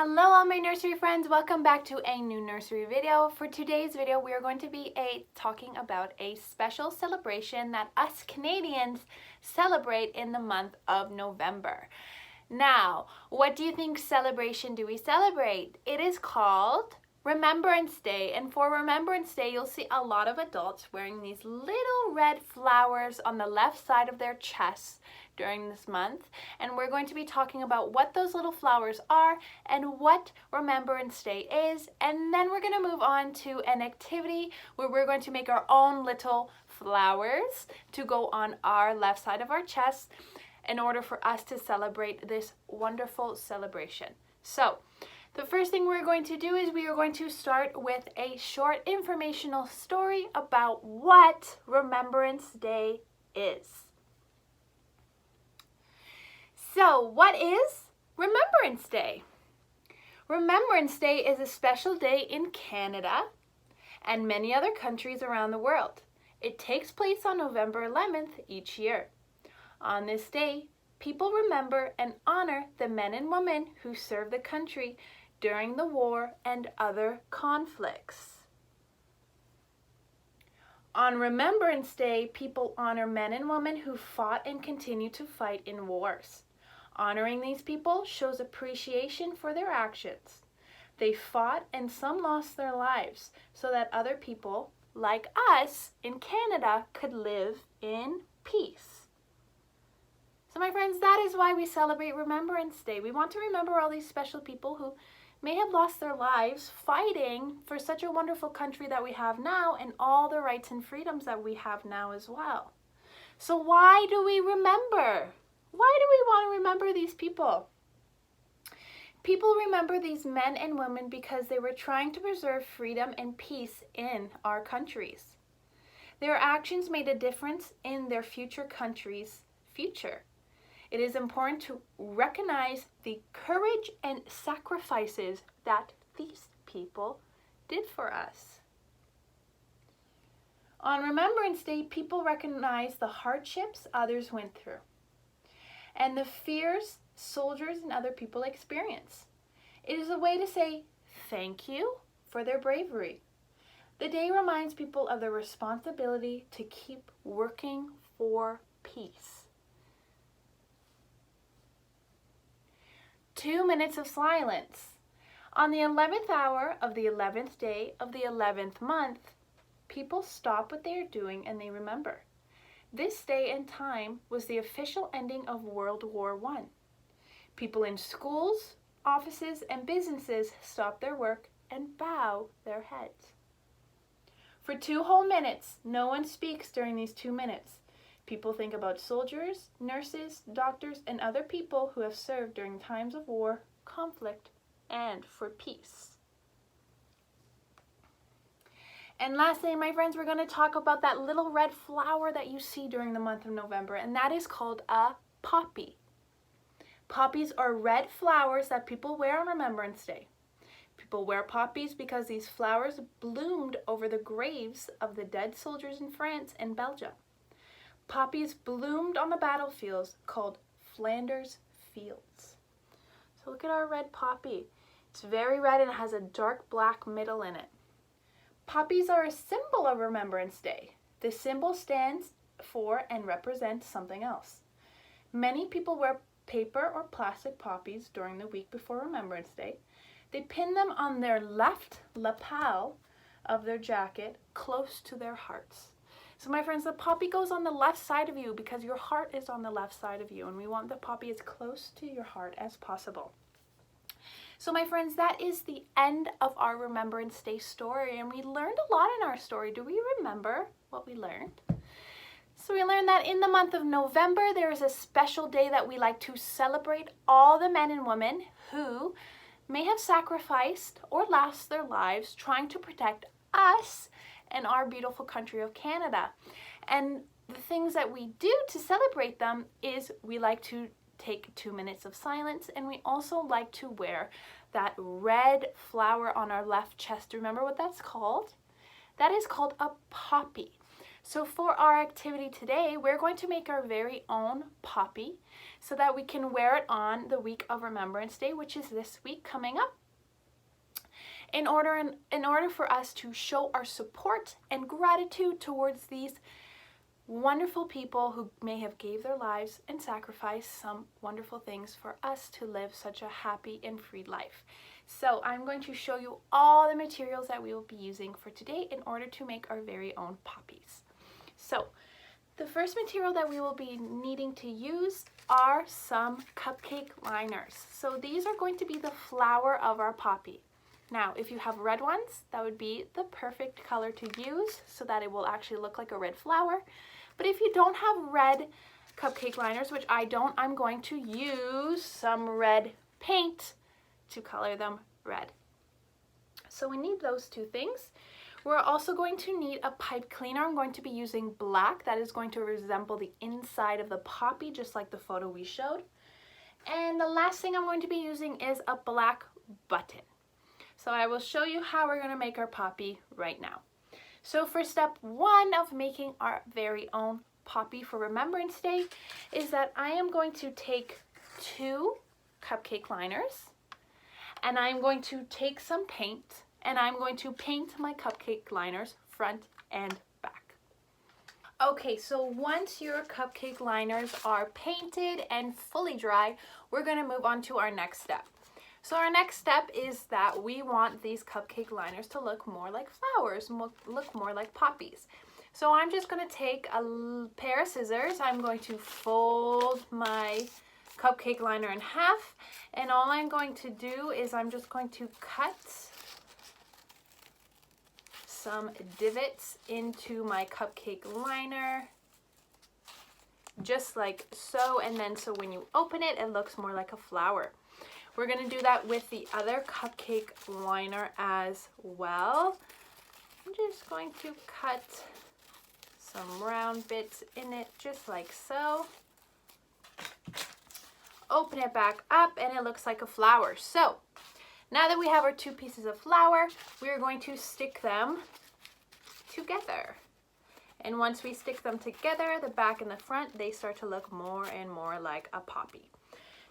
Hello all my nursery friends, welcome back to a new nursery video. For today's video we are going to be talking about a special celebration that us Canadians celebrate in the month of November. Now, what do you think celebration do we celebrate? It is called Remembrance Day, and for Remembrance Day you'll see a lot of adults wearing these little red flowers on the left side of their chests during this month, and we're going to be talking about what those little flowers are and what Remembrance Day is, and then we're going to move on to an activity where we're going to make our own little flowers to go on our left side of our chest in order for us to celebrate this wonderful celebration. So the first thing we're going to do is we are going to start with a short informational story about what Remembrance Day is. So, what is Remembrance Day? Remembrance Day is a special day in Canada and many other countries around the world. It takes place on November 11th each year. On this day, people remember and honor the men and women who served the country during the war and other conflicts. On Remembrance Day, people honor men and women who fought and continue to fight in wars. Honoring these people shows appreciation for their actions. They fought and some lost their lives so that other people, like us in Canada, could live in peace. So my friends, that is why we celebrate Remembrance Day. We want to remember all these special people who may have lost their lives fighting for such a wonderful country that we have now and all the rights and freedoms that we have now as well. So why do we remember? Why do we want to remember these people? People remember these men and women because they were trying to preserve freedom and peace in our countries. Their actions made a difference in their future country's future. It is important to recognize the courage and sacrifices that these people did for us. On Remembrance Day, people recognize the hardships others went through and the fears soldiers and other people experience. It is a way to say thank you for their bravery. The day reminds people of their responsibility to keep working for peace. 2 minutes of silence. On the 11th hour of the 11th day of the 11th month, people stop what they are doing and they remember. This day and time was the official ending of World War I. People in schools, offices, and businesses stop their work and bow their heads. For 2 whole minutes, no one speaks during these 2 minutes. People think about soldiers, nurses, doctors, and other people who have served during times of war, conflict, and for peace. And lastly, my friends, we're going to talk about that little red flower that you see during the month of November, and that is called a poppy. Poppies are red flowers that people wear on Remembrance Day. People wear poppies because these flowers bloomed over the graves of the dead soldiers in France and Belgium. Poppies bloomed on the battlefields called Flanders Fields. So look at our red poppy. It's very red and it has a dark black middle in it. Poppies are a symbol of Remembrance Day. The symbol stands for and represents something else. Many people wear paper or plastic poppies during the week before Remembrance Day. They pin them on their left lapel of their jacket close to their hearts. So my friends, the poppy goes on the left side of you because your heart is on the left side of you, and we want the poppy as close to your heart as possible. So my friends, that is the end of our Remembrance Day story, and we learned a lot in our story. Do we remember what we learned? So we learned that in the month of November, there is a special day that we like to celebrate all the men and women who may have sacrificed or lost their lives trying to protect us and our beautiful country of Canada. And the things that we do to celebrate them is we like to take 2 minutes of silence, and we also like to wear that red flower on our left chest. Remember what that's called? That is called a poppy. So for our activity today, we're going to make our very own poppy so that we can wear it on the week of Remembrance Day, which is this week coming up. In order for us to show our support and gratitude towards these wonderful people who may have gave their lives and sacrificed some wonderful things for us to live such a happy and free life. So I'm going to show you all the materials that we will be using for today in order to make our very own poppies. So the first material that we will be needing to use are some cupcake liners. So these are going to be the flower of our poppy. Now, if you have red ones, that would be the perfect color to use so that it will actually look like a red flower. But if you don't have red cupcake liners, which I don't, I'm going to use some red paint to color them red. So we need those two things. We're also going to need a pipe cleaner. I'm going to be using black. That is going to resemble the inside of the poppy, just like the photo we showed. And the last thing I'm going to be using is a black button. So I will show you how we're going to make our poppy right now. So for step one of making our very own poppy for Remembrance Day is that I am going to take 2 cupcake liners and I'm going to take some paint and I'm going to paint my cupcake liners front and back. Okay, so once your cupcake liners are painted and fully dry, we're going to move on to our next step. So our next step is that we want these cupcake liners to look more like flowers, look more like poppies. So I'm just going to take a pair of scissors. I'm going to fold my cupcake liner in half, and all I'm going to do is I'm just going to cut some divots into my cupcake liner, just like so, and then so when you open it, it looks more like a flower. We're going to do that with the other cupcake liner as well. I'm just going to cut some round bits in it, just like so. Open it back up and it looks like a flower. So now that we have our 2 pieces of flour, we're going to stick them together. And once we stick them together, the back and the front, they start to look more and more like a poppy.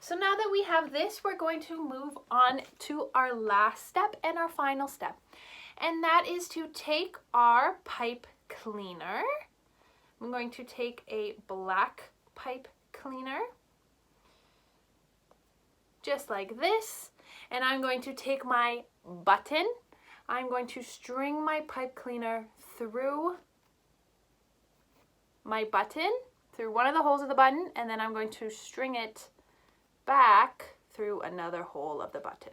So now that we have this, we're going to move on to our last step and our final step. And that is to take our pipe cleaner. I'm going to take a black pipe cleaner, just like this. And I'm going to take my button. I'm going to string my pipe cleaner through my button, through one of the holes of the button, and then I'm going to string it back through another hole of the button.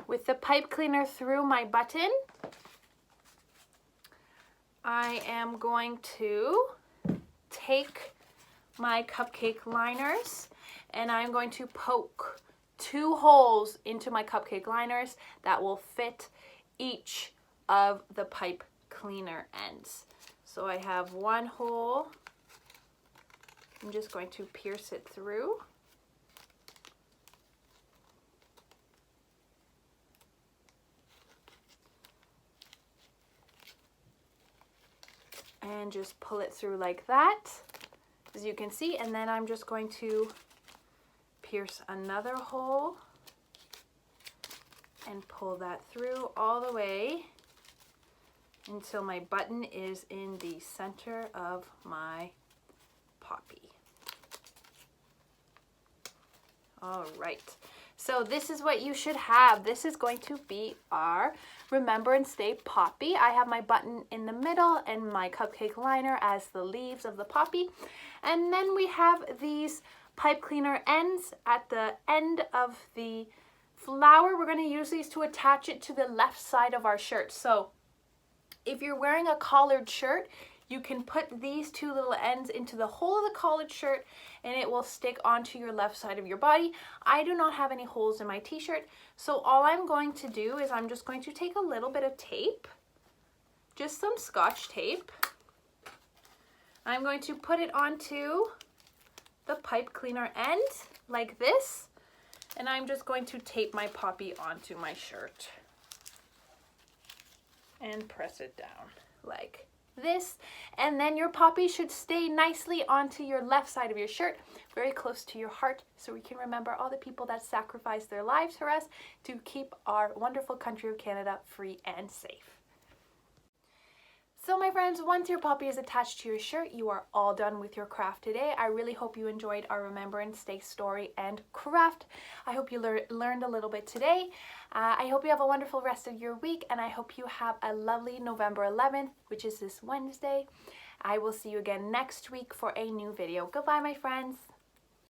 With the pipe cleaner through my button, I am going to take my cupcake liners and I'm going to poke 2 holes into my cupcake liners that will fit each of the pipe cleaner ends. So I have 1 hole. I'm just going to pierce it through. And just pull it through like that, as you can see. And then I'm just going to pierce another hole and pull that through all the way until my button is in the center of my poppy. All right, so this is what you should have. This is going to be our Remembrance Day poppy. I have my button in the middle and my cupcake liner as the leaves of the poppy. And then we have these pipe cleaner ends at the end of the flower. We're going to use these to attach it to the left side of our shirt. So if you're wearing a collared shirt, you can put these 2 little ends into the hole of the collared shirt and it will stick onto your left side of your body. I do not have any holes in my t-shirt, so all I'm going to do is I'm just going to take a little bit of tape, just some Scotch tape. I'm going to put it onto the pipe cleaner end like this, and I'm just going to tape my poppy onto my shirt. and press it down like this. And then your poppy should stay nicely onto your left side of your shirt, very close to your heart, so we can remember all the people that sacrificed their lives for us to keep our wonderful country of Canada free and safe. So my friends, once your poppy is attached to your shirt, you are all done with your craft today. I really hope you enjoyed our Remembrance Day story and craft. I hope you learned a little bit today. I hope you have a wonderful rest of your week, and I hope you have a lovely November 11th, which is this Wednesday. I will see you again next week for a new video. Goodbye, my friends.